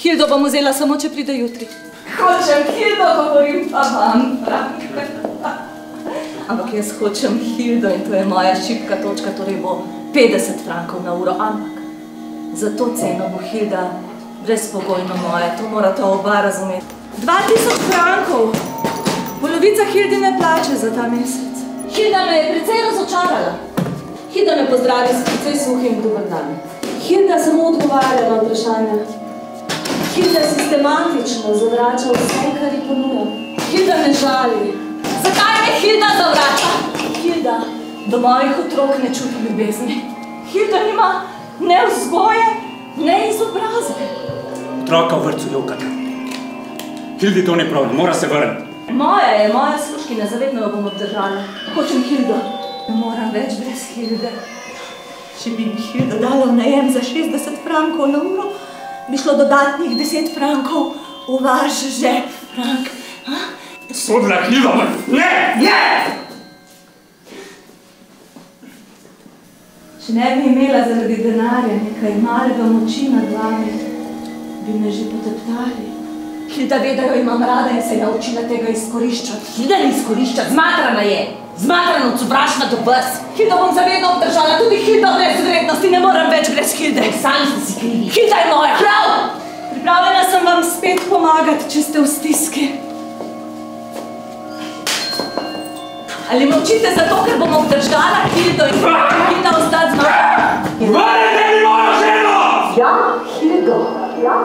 Hildo bom vzela samo, če pride jutri. Hočem Hildo, govorim pa vam, Frank. Ampak jaz hočem Hildo in to je moja šibka točka, torej bo 50 frankov na uro, ampak za to ceno bo Hilda brezpogojno moja, to morate oba razumeti. 2000 frankov! Polovica Hildine plače za ta mesec. Hilda me je precej razočarala. Hilda me pozdravi s precej suhim dober dan. Hilda samo odgovarja na vprašanja. Hilda sistematično zavrača vse, kar ji ponujam. Hilda me žali. Zakaj me Hilda zavrača? Hilda do mojih otrok ne čuti ljubezni. Hilda nima ne vzgoje, ne izobrazbe. Otroka v vrtcu jokata. Hildi to ne pravi, mora se vrniti. Moja je, moja služkina, zavedno jo bom obdržala. Hočem Hildo. Ne moram več brez Hilde. Če bi mi Hilda dala v najem za 60 frankov na uro, bi šlo dodatnih 10 frankov v vaš žep, Frank. Sodna Hilda, ne, ne! Če ne bi imela zaradi denarja nekaj malega moči nad vami, bi me že poteptali. Hilda ve, da jo imam rada in se je naučila tega izkoriščati. Hilda ne izkorišča, zmatrana je. Zmatrana od sovraštva do brz. Hilda bom zavedno obdržala, tudi Hilda brez vrednosti, ne moram več brez Hilde. Sami ste si krivi. Hilda je moja. Prav! Pripravljena sem vam spet pomagati, če ste v stiski. Ali me učite zato, ker bom obdržala Hildo in Hilda ostati z mano? Vrnite mi mojo ženo! Ja, Hildo. Ja.